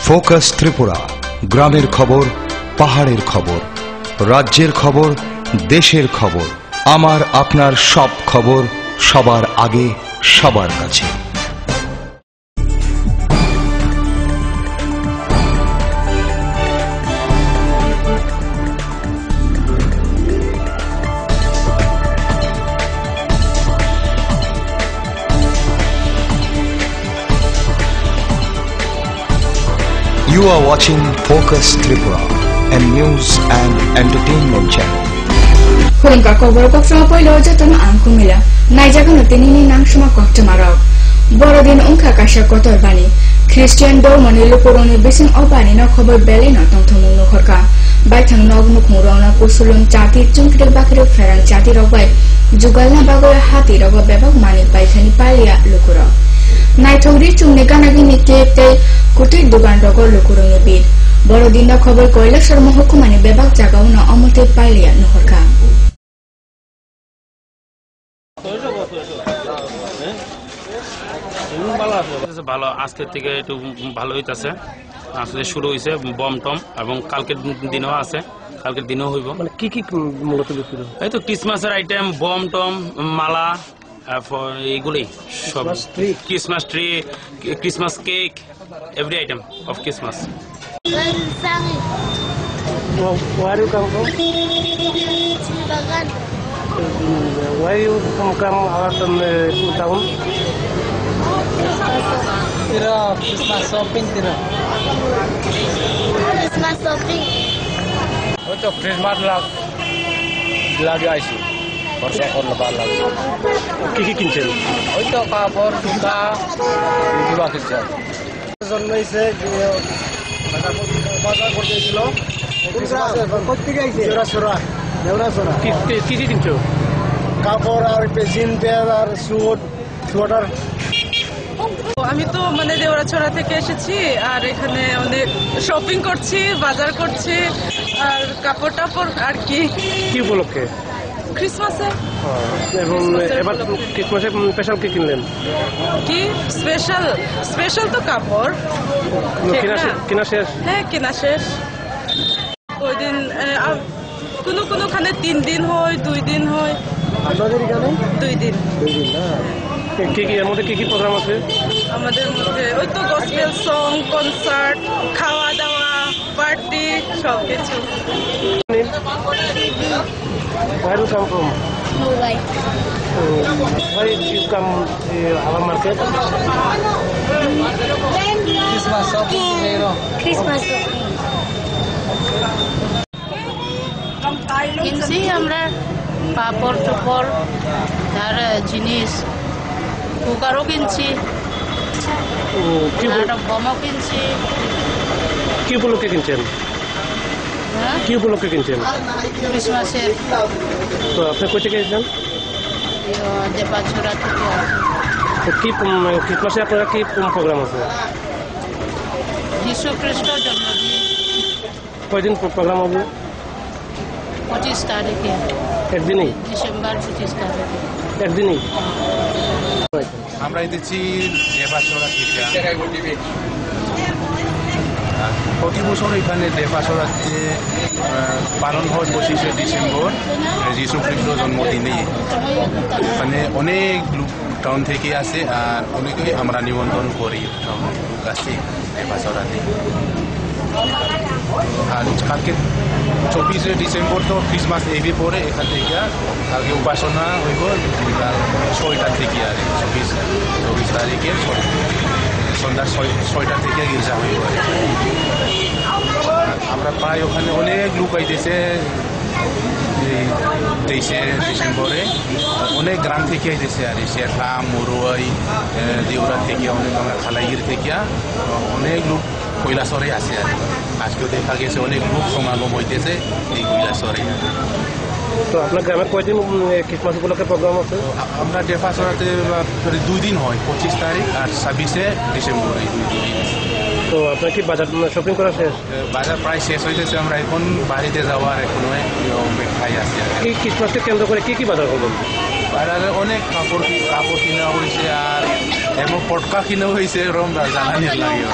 Focus Tripura, গ্রামের খবর, পাহাড়ের খবর, রাজ্যের খবর, দেশের খবর, আমার আপনার সব খবর সবার আগে সবার কাছে। You are watching Focus Tripura, a news and entertainment channel. Hulunka kobor ko from poilo jatano angkumila. Naijagan tinini nang shuma kokto marok. Borodin unka kasha kotor bani. Christian do manilu poroni bisin obani na khobor bele na tongthomung no khorka. Baithang nogmuk murona kusulun chati chungkre bakre ferang chati robai. Jugalna bagoya hati rogo bebak mani paithani palia lukura. Naithogri chungni ganagini kete kutir dugan rogo lukurungi bid. Borodin na khobor Kailasar mahkumani bebak jagao na amote palia no khorka. ভালো আজকের থেকে একটু ভালো হইতাছে আসলে শুরু হইছে bomb Tom এবং কালকের দিনও আছে কালকের দিনও হইব মানে কি কি মূলত বিক্রি হয় এই তো ক্রিসমাসের আইটেম বম টম মালা এইগুলি সব Christmas tree Christmas cake every item of Christmas Where you come from? Why you come out in town? Tira Christmas shopping tira. Christmas shopping. Untuk Christmas lagi aisi. Persiapan lebaran lagi. কি কিনছেন Untuk kapur suka dua kerja. জন্মাইছে বাজার করতে ছিল কি কি কিনছো কাপড় আর পেজিন তেল আর সোয়েটার আমি তো মানে দেওরাছড়া থেকে এসেছি আর এখানে অনেক শপিং করছি বাজার করছি আর কাপড় টাপড় আর কি কি উপলক্ষে ক্রিসমাসে এবং এবার ক্রিসমাসে স্পেশাল কি কিনলেন কি স্পেশাল তো কাপড় কিনা শেষ হ্যাঁ কেনা শেষ ওই দিন কোনোখানে 3 দিন হয় 2 দিন হয় আপনাদের এখানে 2 দিন না কি কি এর মধ্যে কি কি প্রোগ্রাম আছে আমাদের মধ্যে ওই তো গসপেল সং কনসার্ট খাওয়া দাওয়া পার্টি সব কিছু Where you come from? Mumbai. Why you come our market? Christmas shopping. Christmas shopping. কিনছি আমরা পাপড় টুপড় আর জিনিস কুকারও কিনছি আর বোমও কিনছি কি উপলক্ষে কিনছেন কি উপলক্ষে কিনছেন ক্রিসমাসের তো আপনি কোথা থেকে এসেছেন দেবাছড়া থেকে তো কি ক্রিসমাসে আপনারা কি প্রোগ্রাম আছে যীশু খ্রিস্টর জন্মদিন কয়দিন প্রোগ্রাম হবে 25 তারিখে একদিনই ডিসেম্বর 25 তারিখে একদিনই আমরা এসেছি দেবাছড়া থেকে প্রতি বছর এখানে দেবাছড়াতে পালন হয় 25শে ডিসেম্বর যীশু খ্রিস্ট জন্মদিনে এখানে অনেক লোক টাউন থেকে আসে আর অনেকেই আমরা নিমন্ত্রণ করি লোক আসে দেবাছড়াতে আর কালকে 24শে ডিসেম্বর তো ক্রিসমাস এভি পরে এখান থেকে কালকে উপাসনা হইব 6টা থেকে আর 24 তারিখে সন্ধ্যা 6টা থেকে গির্জা হইব আমরা প্রায় ওখানে অনেক লোক আইতেছে 23শে ডিসেম্বরে অনেক গ্রাম থেকে আইতেছে আর শেরফা মুরুই দেউরা থেকে অনেক খালাইগির থেকে অনেক লোক কৈলাসরে আছে আর আজকেও দেখা গেছে অনেক লোক সমাগম হইতেছে এই কৈলাসরে তো আপনার গ্রামের কয়দিন ক্রিসমাস উপলক্ষে প্রোগ্রাম আছে আমরা দেবাছড়াতে 2 দিন হয় 25 তারিখ আর 26শে ডিসেম্বর এই 2 দিন তো আপনার কি বাজার শপিং করা শেষ বাজার প্রায় শেষ হইতেছে আমরা এখন বাড়িতে যাওয়ার এখনো অপেক্ষায় আছি এই ক্রিসমাসকে কেন্দ্র করে কি কি বাজার করবেন বাজারে অনেক কাপড় কিনা হয়েছে আর এবং পটকা কিনা হয়েছে রং জ্বালানির লাগে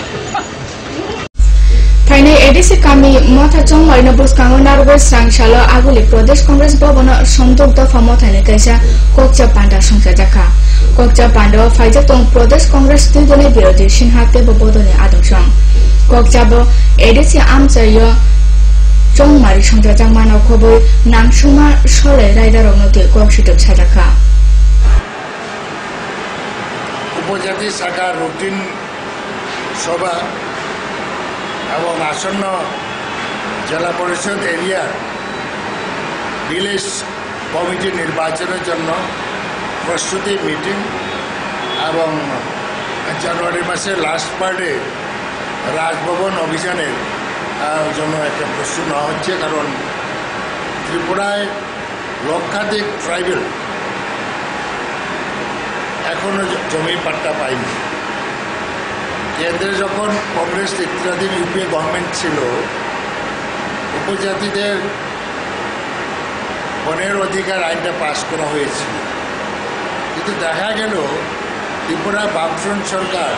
Haine edisi kami motha chongmarina buskango nargo sangshalo aguli Pradesh Congress bobona sondok dofa mothani kaisa kokcha panda songsa jaka kokcha panda faijatong Pradesh Congress tindone birodi sinhate bobodone adongshong kokcha bo edisi amchayo chongmari songsa jangmano khoboi nangsuma sole raidarognoke kokshitop sajaka উপজাতি শাখার routine সভা এবং আসন্ন জেলা পরিষদ area village committee নির্বাচনের জন্য প্রস্তুতি মিটিং এবং জানুয়ারি মাসের লাস্ট পার্টে রাজভবন অভিযানের জন্য একটা প্রস্তুত নেওয়া হচ্ছে কারণ ত্রিপুরায় লক্ষাধিক ট্রাইবেল এখনও জমি পাট্টা পায়নি কেন্দ্রে যখন কংগ্রেস নেতৃত্বাধীন ইউপিএ গভর্নমেন্ট ছিল উপজাতিদের বনের অধিকার আইনটা পাস করা হয়েছিল কিন্তু দেখা গেল ত্রিপুরা বামফ্রন্ট সরকার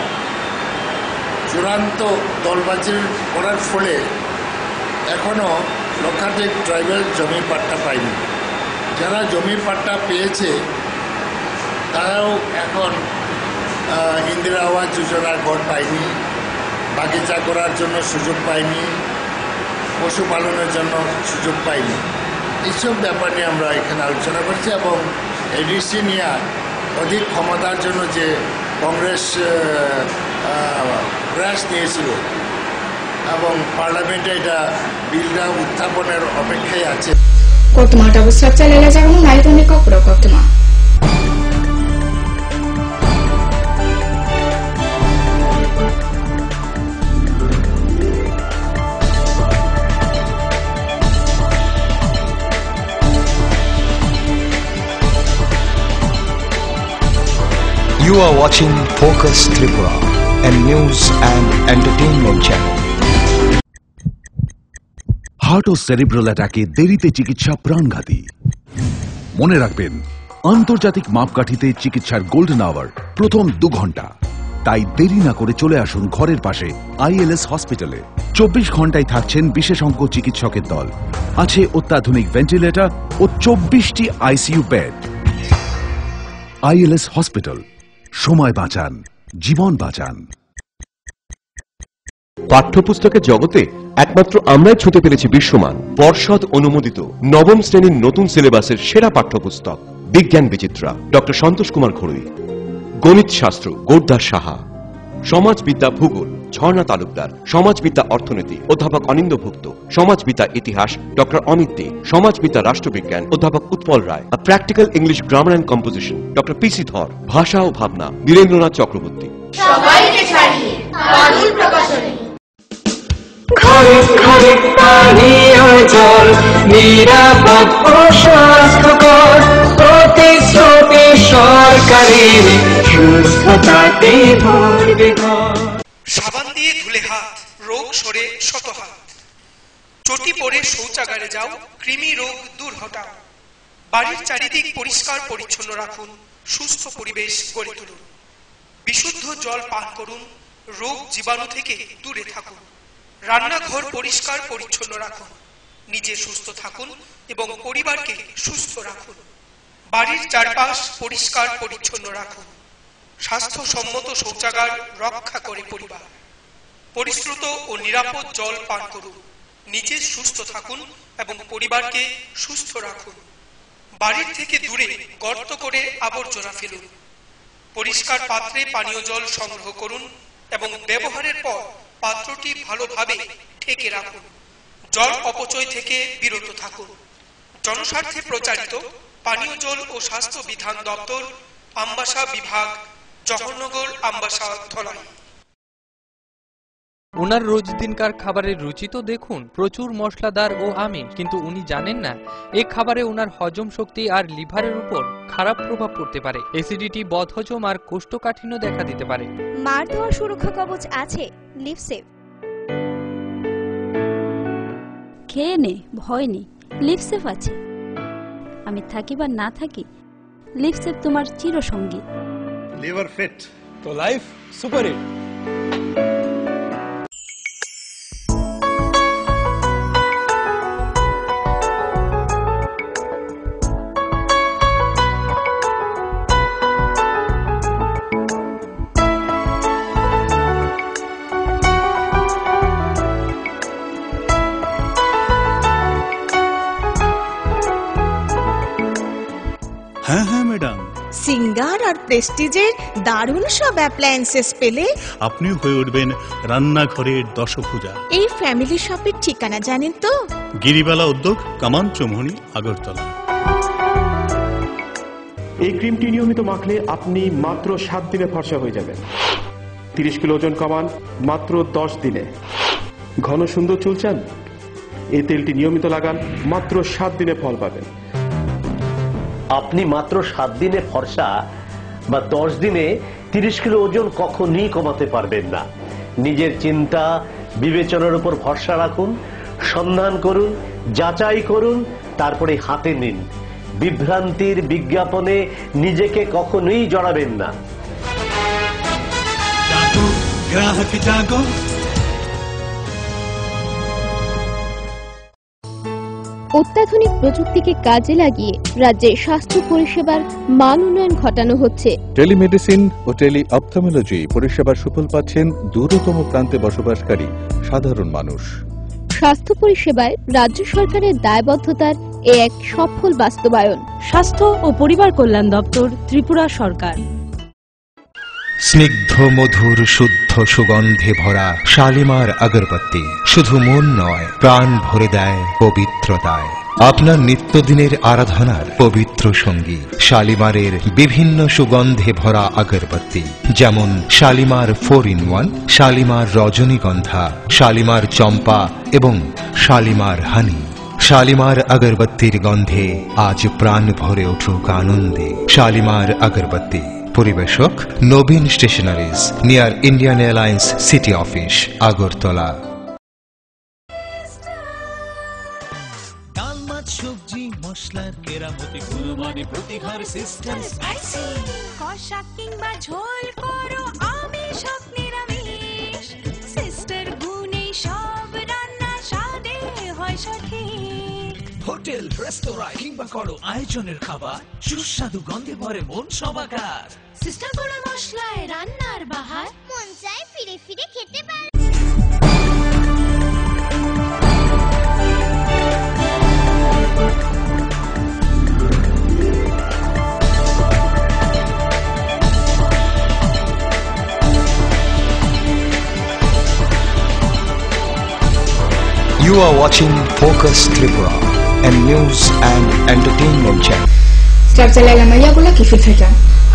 চূড়ান্ত দলবাজি করার ফলে এখনও লক্ষাধিক ট্রাইবেল জমি পাট্টা পায়নি যারা জমি পাট্টা পেয়েছে তারাও এখন ইন্দিরা আবাস যোজনার ঘর পায়নি বাগিচা করার জন্য সুযোগ পায়নি পশুপালনের জন্য সুযোগ পায়নি এইসব ব্যাপার নিয়ে আমরা এখানে আলোচনা করছি এবং এডিসি নিয়ে অধিক ক্ষমতার জন্য যে কংগ্রেস প্রয়াস নিয়েছিল এবং পার্লামেন্টে এটা বিলটা উত্থাপনের অপেক্ষায় আছে কতমাটা বুঝতে লেলে যাবেন নাইতনি কপড় কতমা You are watching Focus Tripura, a news and entertainment channel. Heart ও সেরিব্রাল অ্যাটাকে দেরিতে চিকিৎসা প্রাণঘাতী। মনে রাখবেন, আন্তর্জাতিক মাপকাঠিতে চিকিৎসার গোল্ডেন আওয়ার প্রথম 2 ঘন্টা। তাই দেরি না করে চলে আসুন ঘরের পাশে আইএলএস হসপিটালে। 24 ঘন্টায় থাকছেন বিশেষজ্ঞ চিকিৎসকের দল, আছে অত্যাধুনিক ভেন্টিলেটর ও 24টি আইসিইউ বেড। আইএলএস হসপিটাল, সময় বাঁচান, জীবন বাঁচান। পাঠ্যপুস্তকের জগতে একমাত্র আমরাই ছুঁতে পেরেছি বিশ্বমান পর্ষদ অনুমোদিত নবম শ্রেণীর নতুন সিলেবাসের সেরা পাঠ্যপুস্তক বিজ্ঞান বিচিত্রা ডক্টর সন্তোষ কুমার ঘড়ুই, গণিত শাস্ত্র গোরদাস সাহা, সমাজবিদ্যা ভূগোল ঝর্ণা তালুকদার, সমাজবিদ্যা অর্থনীতি অধ্যাপক অনিন্দ্যভুক্ত, সমাজবিদ্যা ইতিহাস ডক্টর অমিত দে, সমাজবিদ্যা রাষ্ট্রবিজ্ঞান অধ্যাপক Utpal Roy, practical English grammar and composition doctor PC Dhar, ভাষা ও ভাবনা বীরেন্দ্রনাথ চক্রবর্তী। সবাইকে ছাড়িয়ে পারুল প্রকাশনী। ঘরে ঘরে পানীয় জল নিরাপদ ও স্বাস্থ্যকর, প্রতিশ্রুতি সরকারের সুস্থতাতে ভরবে ঘর। সাবান দিয়ে ধুলে হাত, রোগ সরে শত হাত। চটি পরে শৌচাগারে যাও, কৃমি রোগ দূর হটাও। বাড়ির চারিদিক পরিষ্কার পরিচ্ছন্ন রাখুন, সুস্থ পরিবেশ গড়ে তুলুন। বিশুদ্ধ জল পান করুন, রোগ জীবাণু থেকে দূরে থাকুন। রান্নাঘর পরিষ্কার পরিচ্ছন্ন রাখুন, নিজে সুস্থ থাকুন এবং পরিবারকে সুস্থ রাখুন। বাড়ির চারপাশ পরিষ্কার পরিচ্ছন্ন রাখুন। স্বাস্থ্যসম্মত শৌচাগার রক্ষা করে পরিবার। পরিশ্রুত ও নিরাপদ জল পান করুন, নিজে সুস্থ থাকুন এবং পরিবারকে সুস্থ রাখুন। বাড়ির থেকে দূরে গর্ত করে আবর্জনা ফেলুন। পরিষ্কার পাত্রে পানীয় জল সংগ্রহ করুন এবং ব্যবহারের পর পাত্রটি ভালোভাবে ঢেকে রাখুন। জল অপচয় থেকে বিরত থাকুন। জনস্বার্থে প্রচারিত পানীয় জল ও স্বাস্থ্য বিধান দপ্তর, আমবাসা বিভাগ, জওহরনগর, আমবাসা, ধলাই। ওনার রোজ দিনকার খাবারের রুচি তো দেখুন, প্রচুর মশলাদার ও আমিষ, কিন্তু উনি জানেন না এই খাবারে ওনার হজম শক্তি আর লিভারের উপর খারাপ প্রভাব পড়তে পারে। অ্যাসিডিটি, বদহজম আর কোষ্ঠকাঠিন্য দেখা দিতে পারে। মার দেওয়া সুরক্ষা কবচ আছে লিভসেভ। খেয়ে নে, ভয় নেই, লিভসেভ আছে। আমি থাকি বা না থাকি, লিভসেভ তোমার চিরসঙ্গী। লিভার ফিট তো লাইফ সুপার হিট। প্রেস্টিজের দারুণ সব অ্যাপ্লায়েন্সেস পেলে আপনি হয়ে উঠবেন রান্নাঘরের দশভুজা। এই ফ্যামিলি শপের ঠিকানা জানেন তো? গিরিবালা উদ্যোগ, কামান চৌমুহনী, আগরতলা। এই ক্রিমটি নিয়মিত মাখলে আপনি মাত্র 7 দিনে ফর্সা হয়ে যাবেন। 30 কিলো ওজন কমান মাত্র 10 দিনে। ঘন সুন্দর চুল চান? এই তেলটি নিয়মিত লাগান, মাত্র 7 দিনে ফল পাবেন। আপনি মাত্র 7 দিনে ফর্সা বা 10 দিনে 30 কিলো ওজন কখনই কমাতে পারবেন না। নিজের চিন্তা বিবেচনার উপর ভরসা রাখুন, সন্ধান করুন, যাচাই করুন, তারপরে হাতে নিন। বিভ্রান্তির বিজ্ঞাপনে নিজেকে কখনোই জড়াবেন না। গ্রাহক জাগো। অত্যাধুনিক প্রযুক্তিকে কাজে লাগিয়ে রাজ্যে স্বাস্থ্য পরিষেবার মান উন্নয়ন ঘটানো হচ্ছে। টেলিমেডিসিন ও টেলি অপথলমোলজি পরিষেবার সুফল পাচ্ছেন দূরতম প্রান্তে বসবাসকারী সাধারণ মানুষ। স্বাস্থ্য পরিষেবায় রাজ্য সরকারের দায়বদ্ধতার এক সফল বাস্তবায়ন। স্বাস্থ্য ও পরিবার কল্যাণ দপ্তর, ত্রিপুরা সরকার। স্নিগ্ধ মধুর শুদ্ধ সুগন্ধে ভরা শালিমার আগরবাতি শুধু মন নয়, প্রাণ ভরে দেয় পবিত্রতায়। আপনার নিত্যদিনের আরাধনার পবিত্র সঙ্গী শালিমারের বিভিন্ন সুগন্ধে ভরা আগরবাতি, যেমন শালিমার 4-in-1, শালিমার রজনীগন্ধা, শালিমার চম্পা এবং শালিমার হানি। শালিমার আগরবাতির গন্ধে আজ প্রাণ ভরে উঠুক আনন্দে। শালিমার আগরবাতি। পরিবেশক নবীন stationeries, near Indian airlines city office, Agartala. ডাল মাছ সবজি মশলার কেরামতি গুণমানে প্রতি ঘর সিস্টেম স্পাইসি। কষা কিংবা ঝোল করো আমিষ হোক নিরামিষ, সিস্টার গুণে সব রান্না স্বাদে হয় সঠিক। হোটেল রেস্তোরাঁ কিংবা করো আয়োজনের খাবার, সুস্বাদু গন্ধে ভরে মন সবাকার। সিস্টার গুঁড়ো মশলায় রান্নার বাহার, মন চায় ফিরে ফিরে খেতে পারে। You are watching Focus Tripura, a news and entertainment channel. Startala maya gula kifil theka.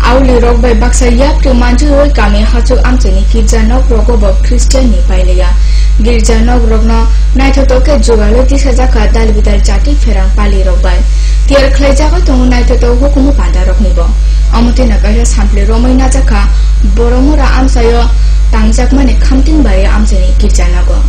Auli rok by baksa yak to manju oi kame hachuk amcheni kirjanok rogo bob Christian ni paileya. Girjanok rogno naithotoke jogalo 30,000 ka dal bidal chati feran pali rok by. Tiar khlai jaga to naithoto hukumu pada rok nibo. Amote na kaira sample romai na jaka boromura amsayo tangjak mane khamting baye amcheni kirjanago.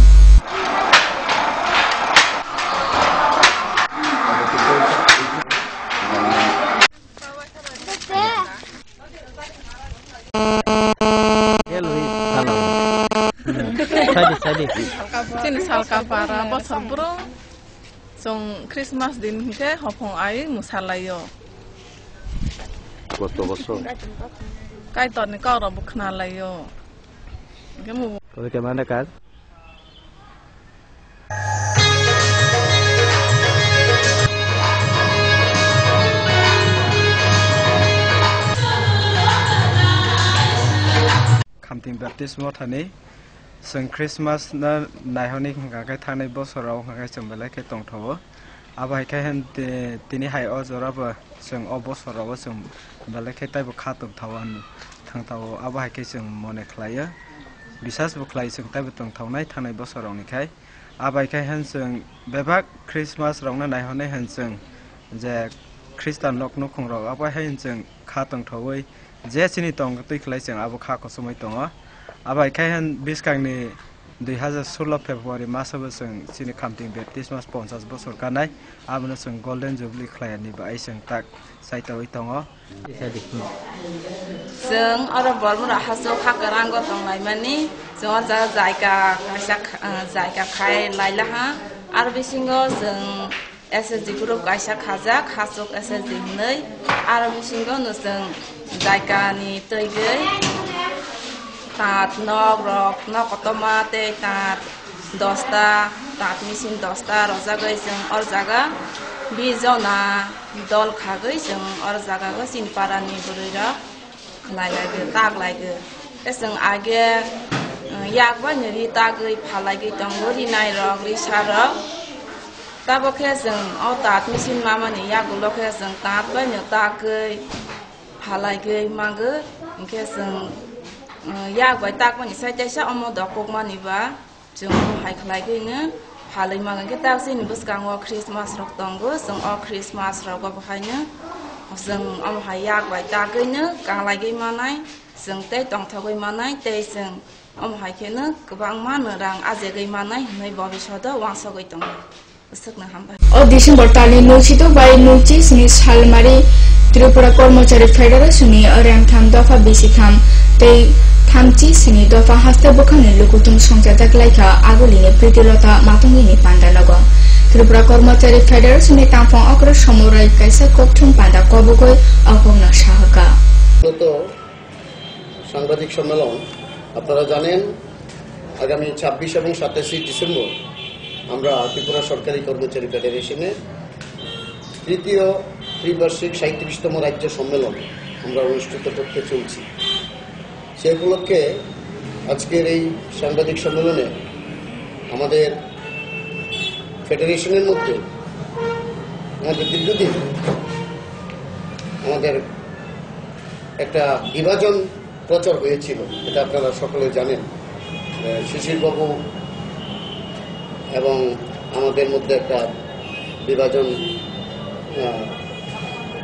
Sini salka para bosor burung, song Christmas din hingke hopong ai musalayo. Kota bosor. Kai ton ni kau robuk nalayo. Kamu. Bagaimana kan? Kamting baptismo thani जों Christmas ना नायहनि हंगाखै थांनाय बोसोराव हंगाखै जों बेलायखै दंथावो आबायखै होन तिनि हाय अजराबो जों अ बोसोरावबो जों बेलायखै ताइबो खादोंथावो थांथावो आबायखै जों मने खालायो बिसासबो खालायो जों ताइबो दंथावनाय थांनाय बोसोरावनिखाय आबायखै होन जों बेबा क्रिसमास रावनो नायहनि होन जों जे ख्रिस्टान नखनो खुंराव आबायखै जों खादोंथावै जे सिनि दं तै खालाय जों आबो खाखौ समय दङ आबायखै होन बिसकांनि 2016 फेब्रुवारि मासावबो जों सिनि खामथिं बेप्टिसमास 50 बोसोर गानाय आबनो जों गोल्डेन जुबली खालायनिबो आइ जों ताक साइटावै दङ जों आरो बरमुरा हाजो खाकरांगो दंनाय माने जों जायगा जायगा खाय लायलाहा आरो बिसिङो जों एसएसजि ग्रुप गायसा खाजा खासक एसएसजि नै आरो बिसिङो जों जायगानि तैगै तात नग रक न कतमा ते तात 10टा तात मेसिन 10टा रजागै जों और जागा बिजना दल खागै जों और जागागो सिनपारानि बुरैरा खालायलायगो तागलायगो जों आगे यागबा नरि तागै फालायगै दंगो रिनाय रग रिसारग ताबखे जों अ तात मेसिन मामानि यागुलखे जों तात बायनो तागै फालायगै मागो इनके जों यागबाय तागमानि साइताइसा अमो दकक मानिबा जों हाय खालायगैनो फालै मागो के तागसिनि बुसकांगो क्रिसमास रग दंगो जों अ क्रिसमास रग बहायनो जों अम हाय यागबाय तागैनो गांलायगै मानाय जों ते दंथगै मानाय ते जों अम हायखेनो गोबां मानो रां आजेगै मानाय नै भबिष्यत वांसगै दं उसकनो हामबाय अ डिसेम्बर तालि नौचितो बाय नौचि स्नि सालमारि त्रिपुरा कर्मचारी फेडारेशननि अरेंथाम दफा बिसिथाम ते थामची स्नि दफा हास्ते बखानि लुकुतुम संजाताक लाइखा आगुलिनि प्रीतिलता मातंगिनि पान्दानग त्रिपुरा कर्मचारी फेडारेशननि तामफं अक्र समराय काइसा कोकथुम पान्दा कबगय अगौना साहका সাংবাদিক সম্মেলন আপনারা জানেন আগামী 26 এবং 27 ডিসেম্বর আমরা ত্রিপুরা সরকারি কর্মচারী ফেডারেশনে তৃতীয় ত্রিবার্ষিক 37তম রাজ্য সম্মেলন আমরা অনুষ্ঠিত করতে চলছি সেই উপলক্ষে আজকের এই সাংবাদিক সম্মেলনে আমাদের ফেডারেশনের মধ্যে আমাদের দীর্ঘদিন আমাদের একটা বিভাজন প্রচার হয়েছিল এটা আপনারা সকলে জানেন শিশিরবাবু এবং আমাদের মধ্যে একটা বিভাজন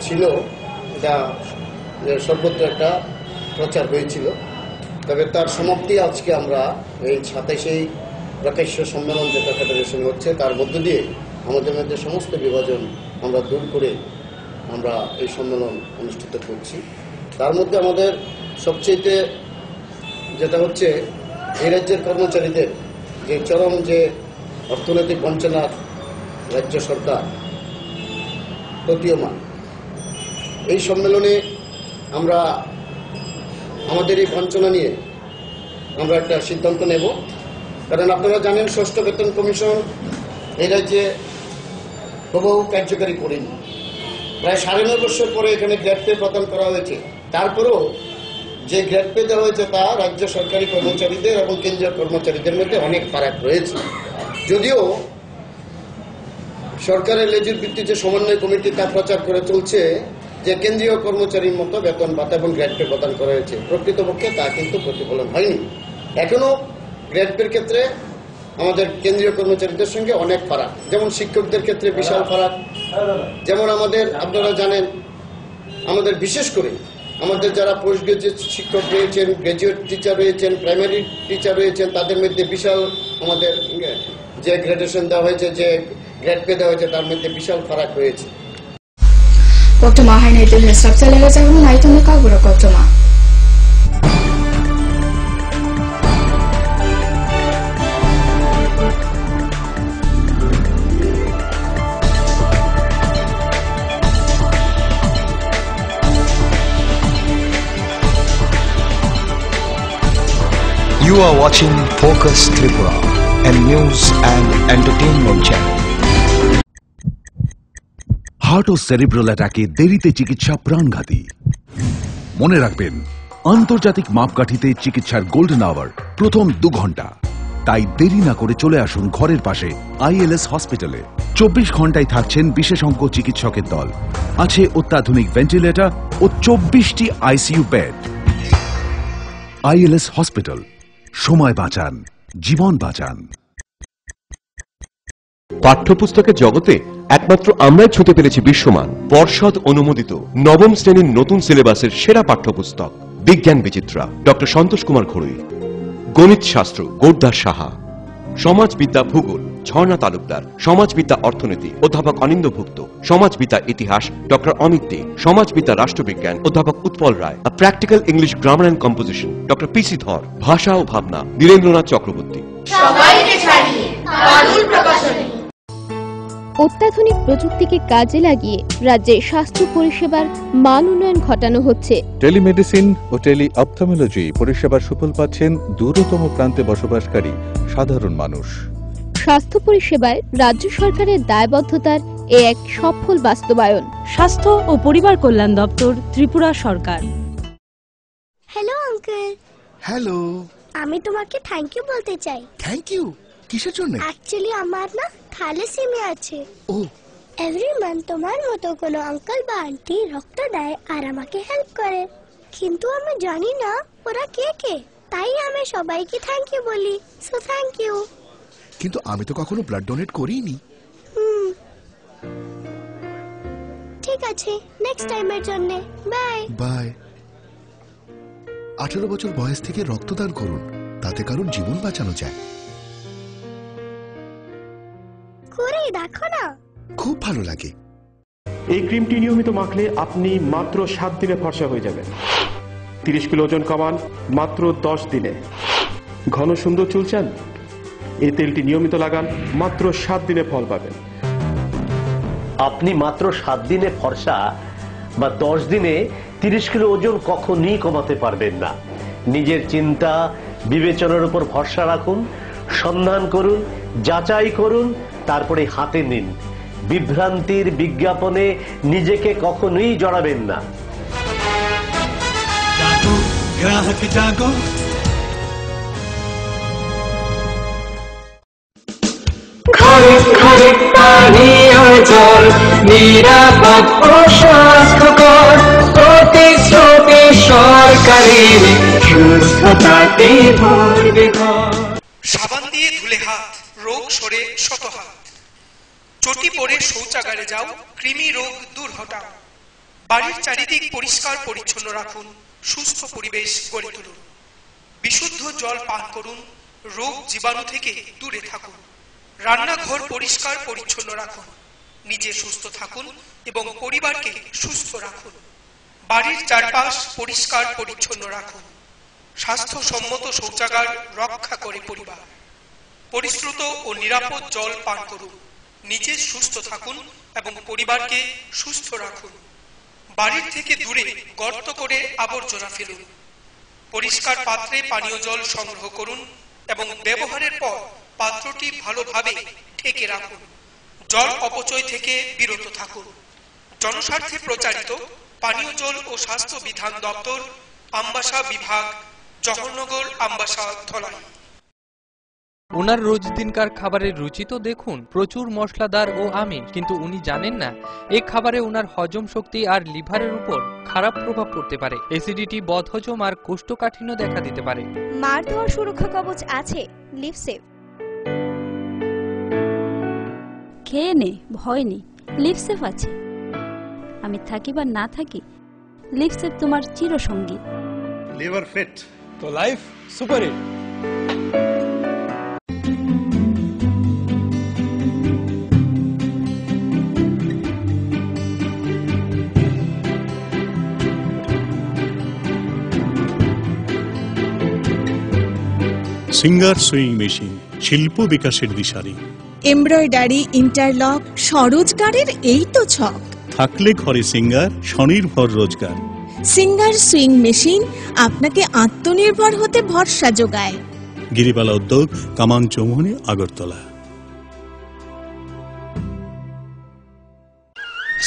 ছিল এটা সর্বত্র একটা প্রচার হয়েছিল তবে তার সমাপ্তি আজকে আমরা এই 27 প্রকাশ্য সম্মেলন যেটা ফেডারেশন হচ্ছে তার মধ্য দিয়ে আমাদের মধ্যে সমস্ত বিভাজন আমরা দূর করে আমরা এই সম্মেলন অনুষ্ঠিত করছি তার মধ্যে আমাদের সবচেয়ে যেটা হচ্ছে এই রাজ্যের কর্মচারীদের যে চরম যে অর্থনৈতিক বঞ্চনার রাজ্য সরকার প্রতীয়মান এই সম্মেলনে আমরা আমাদের এই বঞ্চনা নিয়ে আমরা একটা সিদ্ধান্ত নেব কারণ আপনারা জানেন ষষ্ঠ বেতন কমিশন এই রাজ্যে হুবহু কার্যকারী করেনি প্রায় 9.5 বছর পরে এখানে গ্রেড পে প্রদান করা হয়েছে তারপরেও যে গ্রেড পে দেওয়া হয়েছে তা রাজ্য সরকারি কর্মচারীদের এবং কেন্দ্রীয় কর্মচারীদের মধ্যে অনেক ফারাক রয়েছে যদিও সরকারের লেজুর ভিত্তিতে সমন্বয় কমিটি তা প্রচার করে চলছে যে কেন্দ্রীয় কর্মচারীর মতো বেতন ভাতা এবং গ্রেড পে প্রদান করা হয়েছে প্রকৃতপক্ষে তা কিন্তু প্রতিফলন হয়নি এখনো গ্রেড পের ক্ষেত্রে আমাদের কেন্দ্রীয় কর্মচারীদের সঙ্গে অনেক ফারাক যেমন শিক্ষকদের ক্ষেত্রে বিশাল ফারাক যেমন আমাদের আপনারা জানেন আমাদের বিশেষ করে আমাদের যারা পোস্ট গ্রাজুয়েট শিক্ষক রয়েছেন গ্রাজুয়েট টিচার রয়েছেন প্রাইমারি টিচার রয়েছেন তাদের মধ্যে বিশাল আমাদের যে গ্রেডেশন দেওয়া হয়েছে যে গ্রেড পে দেওয়া হয়েছে তার মধ্যে বিশাল ফারাক রয়েছে কক্টমা হাইনাইতে হিসাব চালিয়ে যাবেন নাইতনে কাগুরা কক্টমা You are watching Focus Tripura, a news and entertainment channel. Heart ও সেরিব্রাল অ্যাটাকে দেরিতে চিকিৎসা প্রাণঘাতী মনে রাখবেন আন্তর্জাতিক মাপকাঠিতে চিকিৎসার গোল্ডেন আওয়ার প্রথম 2 ঘন্টা তাই দেরি না করে চলে আসুন ঘরের পাশে আইএলএস হসপিটালে 24 ঘন্টায় থাকছেন বিশেষজ্ঞ চিকিৎসকের দল আছে অত্যাধুনিক ভেন্টিলেটর ও 24টি আইসিইউ বেড আইএলএস হসপিটাল সময় বাঁচান জীবন বাঁচান পাঠ্যপুস্তকের জগতে একমাত্র আমরাই ছুঁতে পেরেছি বিশ্বমান পর্ষদ অনুমোদিত নবম শ্রেণীর নতুন সিলেবাসের সেরা পাঠ্যপুস্তক বিজ্ঞান বিচিত্রা ডক্টর সন্তোষ কুমার ঘড়ুই গণিত শাস্ত্র গোর্দার সাহা সমাজবিদ্যা ভূগোল ঝর্ণা তালুকদার সমাজবিদ্যা অর্থনীতি অধ্যাপক অনিন্দ্যভুক্ত সমাজবিদ্যা ইতিহাস ডক্টর অমিত দে সমাজবিদ্যা রাষ্ট্রবিজ্ঞান অধ্যাপক Utpal Roy practical English grammar and composition doctor PC Dhar ভাষা ও ভাবনা নীরেন্দ্রনাথ চক্রবর্তী অত্যাধুনিক প্রযুক্তিকে কাজে লাগিয়ে রাজ্যে স্বাস্থ্য পরিষেবার মান উন্নয়ন ঘটানো হচ্ছে টেলিমেডিসিন ও টেলি অপথলমোলজি পরিষেবার সুফল পাচ্ছেন দূরতম প্রান্তে বসবাসকারী সাধারণ মানুষ স্বাস্থ্য পরিষেবায় রাজ্য সরকারের দায়বদ্ধতার এক সফল বাস্তবায়ন স্বাস্থ্য ও পরিবার কল্যাণ দপ্তর ত্রিপুরা সরকার। আঙ্কেল। হ্যালো। আমি তোমাকে থ্যাংক ইউ বলতে চাই। থ্যাংক ইউ কিসের জন্য? অ্যাকচুয়ালি আমার না থ্যালাসেমিয়া আছে। ও। এভরি মান্থ তোমার মতো কোনো আঙ্কেল বা আন্টি রক্ত দেয় আর আমাকে হেল্প করে, কিন্তু আমি জানি না ওরা কে কে, তাই আমি সবাইকে থ্যাংক ইউ বলি। So thank you. কিন্তু আমি তো কখনো ব্লাড ডোনেট করিনি। ঠিক আছে, নেক্সট টাইমের জন্য বাই। বাই। 18 বছর বয়স থেকে রক্তদান করুন, তাতে কারোর জীবন বাঁচানো যায়। করে দেখো না, খুব ভালো লাগে। এই ক্রিমটি নিয়মিত মাখলে আপনি মাত্র 7 দিনে ফর্সা হয়ে যাবেন। 30 কিলো ওজন কমান মাত্র 10 দিনে। ঘন সুন্দর চুল চান? এই তেলটি নিয়মিত লাগান, মাত্র 7 দিনে ফল পাবেন। আপনি মাত্র 7 দিনে ফর্সা বা 10 দিনে 30 কিলো ওজন কখনই কমাতে পারবেন না। নিজের চিন্তা বিবেচনার উপর ভরসা রাখুন, সন্ধান করুন, যাচাই করুন, তারপরে হাতে নিন। বিভ্রান্তির বিজ্ঞাপনে নিজেকে কখনোই জড়াবেন না। গ্রাহক জাগো। ঘরে ঘরে পানীয় জল নিরাপদ ও স্বাস্থ্যকর, প্রতিশ্রুতি সরকারের সুস্থতাতে ভরবে ঘর। সাবান দিয়ে ধুলে হাত, রোগ সরে শত হাত। চটি পরে শৌচাগারে যাও, কৃমি রোগ দূর হটাও। বাড়ির চারিদিক পরিষ্কার পরিচ্ছন্ন রাখুন, সুস্থ পরিবেশ গড়ে তুলুন। বিশুদ্ধ জল পান করুন, রোগ জীবাণু থেকে দূরে থাকুন। রান্নাঘর পরিষ্কার পরিচ্ছন্ন রাখুন, নিজে সুস্থ থাকুন এবং পরিবারকে সুস্থ রাখুন। বাড়ির চারপাশ পরিষ্কার পরিচ্ছন্ন রাখুন। স্বাস্থ্যসম্মত শৌচাগার রক্ষা করে পরিবার। পরিশ্রুত ও নিরাপদ জল পান করুন, নিজে সুস্থ থাকুন এবং পরিবারকে সুস্থ রাখুন। বাড়ির থেকে দূরে গর্ত করে আবর্জনা ফেলুন। পরিষ্কার পাত্রে পানীয় জল সংগ্রহ করুন এবং ব্যবহারের পর পাত্রটি ভালোভাবে ঢেকে রাখুন। জল অপচয় থেকে বিরত থাকুন। জনস্বার্থে প্রচারিত পানীয় জল ও স্বাস্থ্য বিধান দপ্তর, আমবাসা বিভাগ, জওহরনগর, আমবাসা, ধলাই। ওনার রোজ দিনকার খাবারের রুচি তো দেখুন, প্রচুর মশলাদার ও আমিষ, কিন্তু উনি জানেন না এই খাবারে ওনার হজম শক্তি আর লিভারের উপর খারাপ প্রভাব পড়তে পারে। অ্যাসিডিটি, বদহজম আর কোষ্ঠকাঠিন্য দেখা দিতে পারে। মার দেওয়ার সুরক্ষা কবচ আছে লিভসেভ। খেয়ে নে, ভয় নেই, লিভসেভ আছে। আমি থাকি বা না থাকি, লিভসেভ তোমার চিরসঙ্গী। লিভার ফিট তো life super hit. Singer sewing machine, শিল্প বিকাশের দিশারি। এমব্রয়ডারি, ইন্টারলক, স্বরোজগারের এই তো ছক। থাকলে ঘরে সিঙ্গার, স্বনির্ভর রোজগার। সিঙ্গার সুইং মেশিন আপনাকে আত্মনির্ভর হতে ভরসা যোগায়। গিরিবালা উদ্যোগ, কামান চৌমুহনী, আগরতলা।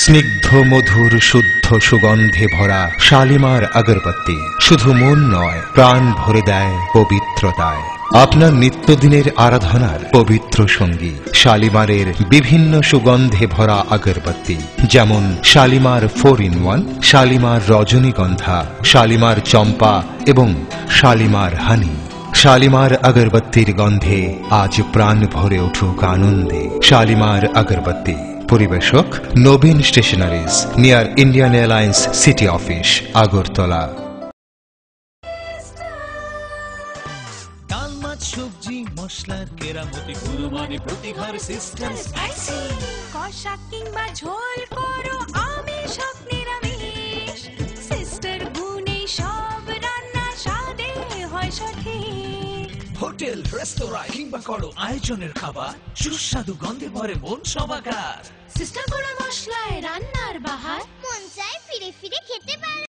স্নিগ্ধ মধুর শুদ্ধ সুগন্ধে ভরা শালিমার আগরবাতি শুধু মন নয়, প্রাণ ভরে দেয় পবিত্রতায়। আপনার নিত্যদিনের আরাধনার পবিত্র সঙ্গী শালিমারের বিভিন্ন সুগন্ধে ভরা আগরবাতি, যেমন শালিমার 4-in-1, শালিমার রজনীগন্ধা, শালিমার চম্পা এবং শালিমার হানি। শালিমার আগরবাতির গন্ধে আজ প্রাণ ভরে উঠুক আনন্দে। শালিমার আগরবাতি। পরিবেশক নবীন stationeries, near Indian airlines city office, Agartala. ডাল, মাছ, সবজি, মশলার কেরামতি, গুণমানে প্রতি ঘর সিস্টেম স্পাইসি। কষা কিংবা ঝোল করো আমিষ হোক নিরামিষ, সিস্টার গুণে সব রান্না স্বাদে হয় সঠিক। হোটেল, রেস্তোরাঁ কিংবা করো আয়োজনের খাবার, সুস্বাদু গন্ধে ভরে মন সমাগার। সিস্টার গুঁড়ো মশলায় রান্নার বাহার, মন চায় ফিরে ফিরে খেতে পারে।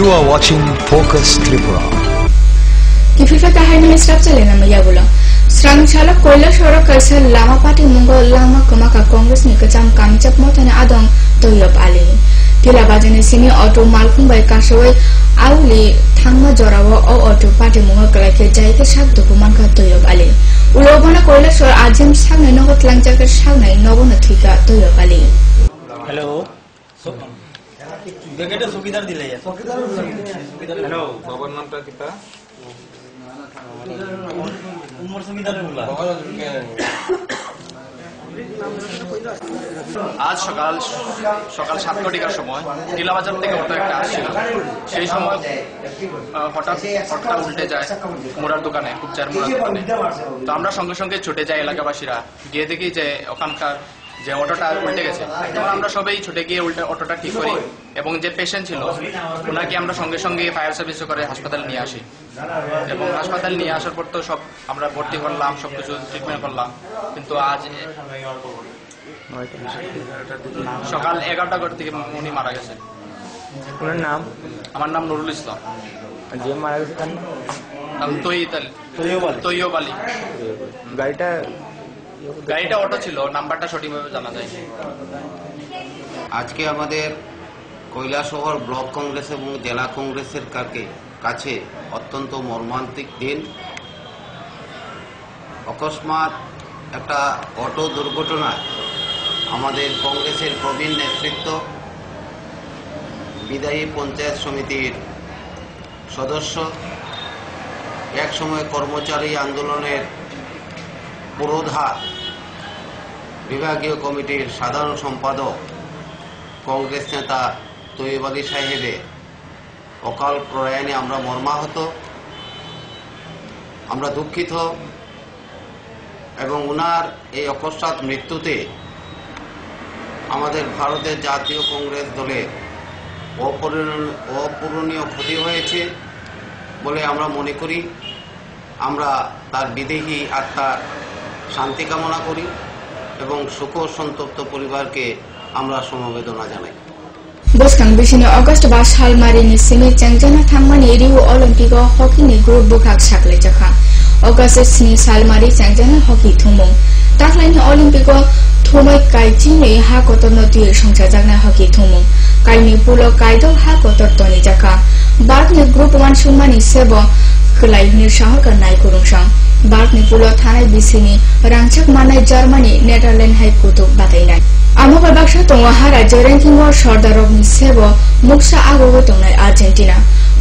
You are watching Focus Tripura. Kififa tahani structure na mayabula. Srangchala koila shora kaisa lama party mungo lama kamaka Congress ni kacham kamchap motane adong toyop ali. Tila bajane sini auto malkum bai kasawai auli thangma jorawa o auto party mungo kalake jaite sak dokuman ka toyop ali. Ulobana koila shora ajam sangai nogot langjaka sangai nobona thika toyop ali. Hello. Begeta সুবিধার দিলে hello বাবার নামটা কিটা উমর সুবিধার বলা আজ সকাল 7টার সময় টিলাবাজার থেকে অটো একটা আসছিল সেই সময় হঠাৎ অটোটা উল্টে যায় মোড়ার দোকানে কুপচার মোড়ার দোকানে তো আমরা সঙ্গে সঙ্গে ছুটে যাই এলাকাবাসীরা গিয়ে দেখি যে ওখানকার যে অটোটা উল্টে গেছে তখন আমরা সবাই ছুটে গিয়ে অটোটা ঠিক করি এবং যে পেশেন্ট ছিল ওনাকে আমরা সঙ্গে সঙ্গে ফায়ার সার্ভিস করে হাসপাতালে নিয়ে আসি এবং হাসপাতালে নিয়ে আসার পর তো সব আমরা ভর্তি করলাম সবকিছু ট্রিটমেন্ট করলাম কিন্তু আজ সকাল 11টা থেকে উনি মারা গেছে। ওনার নাম? আমার নাম নুরুল ইসলাম। যে মারা গেছে তার নাম তৈয়ব আলী। গাড়িটা অটো ছিল, নাম্বারটা সঠিকভাবে জানা যায়। আজকে আমাদের কৈলাসহর ব্লক কংগ্রেস এবং জেলা কংগ্রেসের কাছে অত্যন্ত মর্মান্তিক দিন। অকস্মাৎ একটা অটো দুর্ঘটনায় আমাদের কংগ্রেসের প্রবীণ নেতৃত্ব, বিদায়ী পঞ্চায়েত সমিতির সদস্য, একসময় কর্মচারী আন্দোলনের পুরোধা, বিভাগীয় কমিটির সাধারণ সম্পাদক, কংগ্রেস নেতা তৈয়ব আলী সাহেবের অকাল প্রয়াণে আমরা মর্মাহত, আমরা দুঃখিত এবং ওনার এই অকস্মাৎ মৃত্যুতে আমাদের ভারতের জাতীয় কংগ্রেস দলের অপূরণীয় ক্ষতি হয়েছে বলে আমরা মনে করি। আমরা তার বিদেহী আত্মার শান্তি কামনা করি এবং শোক সন্তপ্ত পরিবারকে আমরা সমবেদনা জানাই। Boskang bisini August bas halmarini sini changjana thangmani Rio Olympic hockey ni group bukak sakle jakha. August sini salmari changjana hockey thumung. Taklani Olympic thumai kaiji ni ha kotor noti songcha jagna hockey thumung. Kaini pulo kaido ha kotor toni jakha. Bart ni group 1 sumani sebo khulai ni shahar ka nai kurungsang. Bart ni pulo thanai bisini rangchak manai Germany Netherlands hai kutuk batainai. Amogal baksa tongo ha rajya ranking war Sordarov ni sebo muksa agogo tongnai Argentina.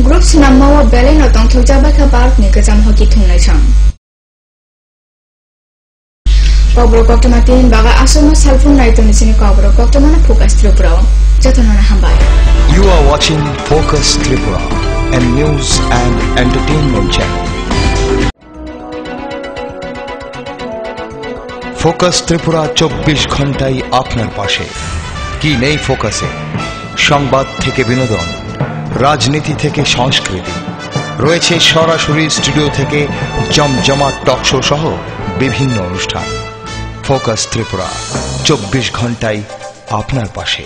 Groups namawa beleno tongthokja baka Bart ni kajam hockey thungnai sang. Kobro koktama tin baga asoma salfun naitoni sini kobro koktama na Focus Tripura. Jatanana hambai. You are watching Focus Tripura, a news and entertainment channel. Focus Tripura 24 ঘন্টাই আপনার পাশে। কি নেই ফোকাসে? সংবাদ থেকে বিনোদন, রাজনীতি থেকে সংস্কৃতি, রয়েছে সরাসরি স্টুডিও থেকে জমজমাট টকশো সহ বিভিন্ন অনুষ্ঠান। ফোকাস ত্রিপুরা 24 ঘন্টাই আপনার পাশে।